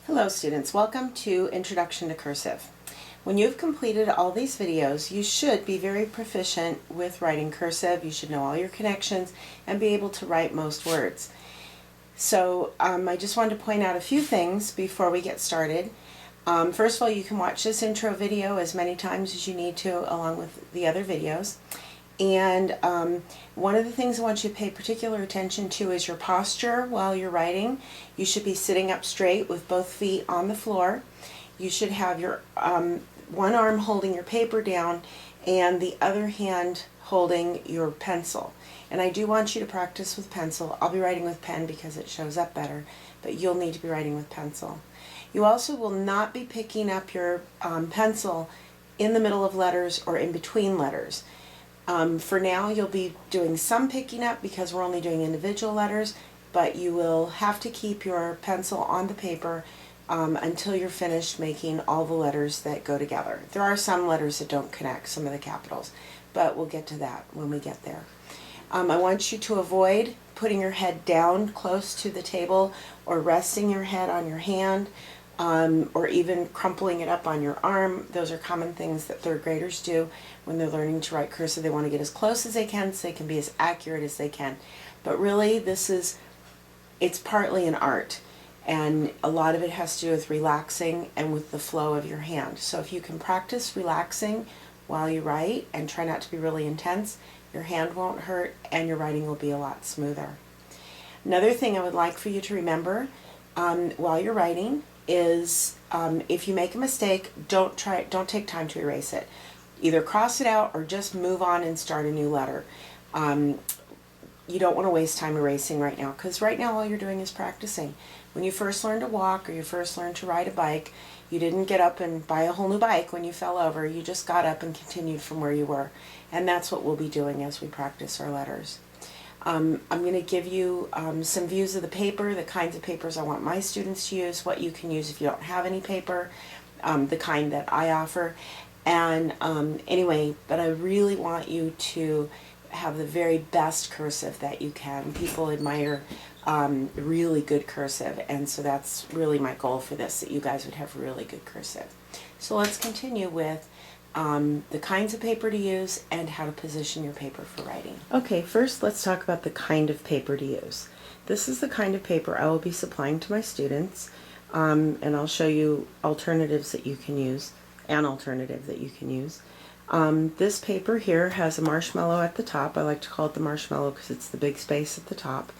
Hello students, welcome to Introduction to Cursive. When you've completed all these videos, you should be very proficient with writing cursive. You should know all your connections and be able to write most words. So I just wanted to point out a few things before we get started. First of all, you can watch this intro video as many times as you need to along with the other videos. And one of the things I want you to pay particular attention to is your posture while you're writing. You should be sitting up straight with both feet on the floor. You should have your one arm holding your paper down and the other hand holding your pencil. And I do want you to practice with pencil. I'll be writing with pen because it shows up better, but you'll need to be writing with pencil. You also will not be picking up your pencil in the middle of letters or in between letters. For now, you'll be doing some picking up because we're only doing individual letters, but you will have to keep your pencil on the paper until you're finished making all the letters that go together. There are some letters that don't connect, some of the capitals, but we'll get to that when we get there. I want you to avoid putting your head down close to the table or resting your head on your hand. Or even crumpling it up on your arm. Those are common things that third graders do when they're learning to write cursive. They want to get as close as they can so they can be as accurate as they can. But really, it's partly an art, and a lot of it has to do with relaxing and with the flow of your hand. So if you can practice relaxing while you write and try not to be really intense, your hand won't hurt and your writing will be a lot smoother. Another thing I would like for you to remember while you're writing is if you make a mistake, don't take time to erase it. Either cross it out or just move on and start a new letter. You don't want to waste time erasing right now, because right now all you're doing is practicing. When you first learned to walk or you first learned to ride a bike, you didn't get up and buy a whole new bike when you fell over. You just got up and continued from where you were. And that's what we'll be doing as we practice our letters. I'm going to give you some views of the paper, the kinds of papers I want my students to use, what you can use if you don't have any paper, the kind that I offer. And anyway, but I really want you to have the very best cursive that you can. People admire really good cursive, and so that's really my goal for this, that you guys would have really good cursive. So let's continue with the kinds of paper to use and how to position your paper for writing. Okay, first let's talk about the kind of paper to use. This is the kind of paper I will be supplying to my students, and I'll show you alternatives that you can use, an alternative that you can use. This paper here has a marshmallow at the top. I like to call it the marshmallow because it's the big space at the top.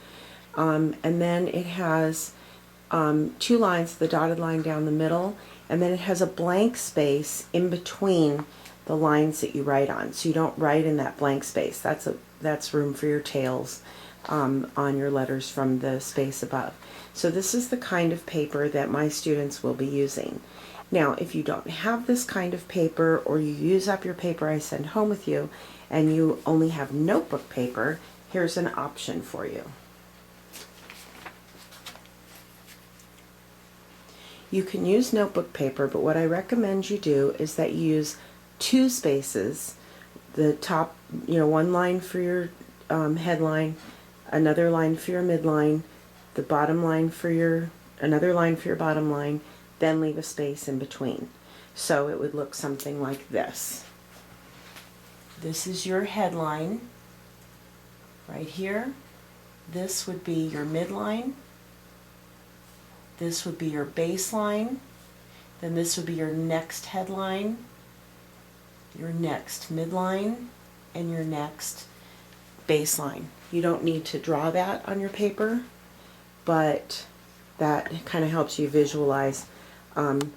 And then it has two lines, the dotted line down the middle, and then it has a blank space in between the lines that you write on. So you don't write in that blank space. That's room for your tails on your letters from the space above. So this is the kind of paper that my students will be using. Now, if you don't have this kind of paper, or you use up your paper I send home with you, and you only have notebook paper, here's an option for you. You can use notebook paper, but what I recommend you do is that you use two spaces. The top, one line for your headline, another line for your midline, the bottom line for another line for your bottom line, then leave a space in between. So it would look something like this. This is your headline right here. This would be your midline. This would be your baseline, then this would be your next headline, your next midline, and your next baseline. You don't need to draw that on your paper, but that kind of helps you visualize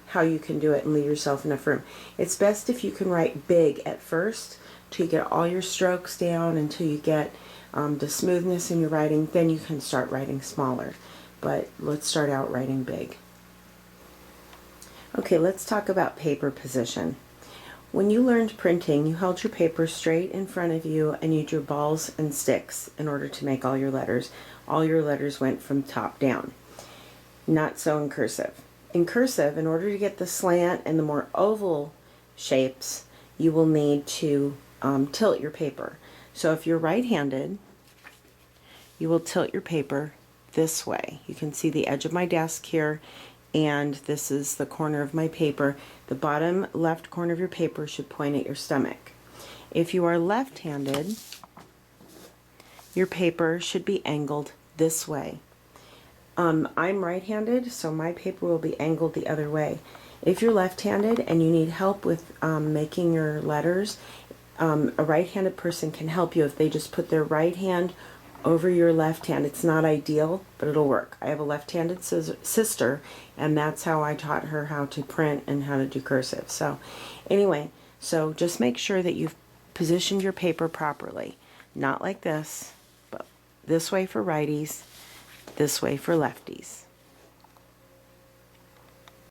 how you can do it and leave yourself enough room. It's best if you can write big at first, till you get all your strokes down, until you get the smoothness in your writing, then you can start writing smaller. But let's start out writing big. Okay, let's talk about paper position. When you learned printing, you held your paper straight in front of you and you drew balls and sticks in order to make all your letters. All your letters went from top down. Not so in cursive. In cursive, in order to get the slant and the more oval shapes, you will need to tilt your paper. So if you're right-handed, you will tilt your paper this way. You can see the edge of my desk here and this is the corner of my paper. The bottom left corner of your paper should point at your stomach. If you are left-handed, your paper should be angled this way. I'm right-handed, so my paper will be angled the other way. If you're left-handed and you need help with making your letters, a right-handed person can help you if they just put their right hand over your left hand. It's not ideal, but it'll work. I have a left-handed sister, and that's how I taught her how to print and how to do cursive. So anyway, so just make sure that you've positioned your paper properly. Not like this, but this way for righties, this way for lefties.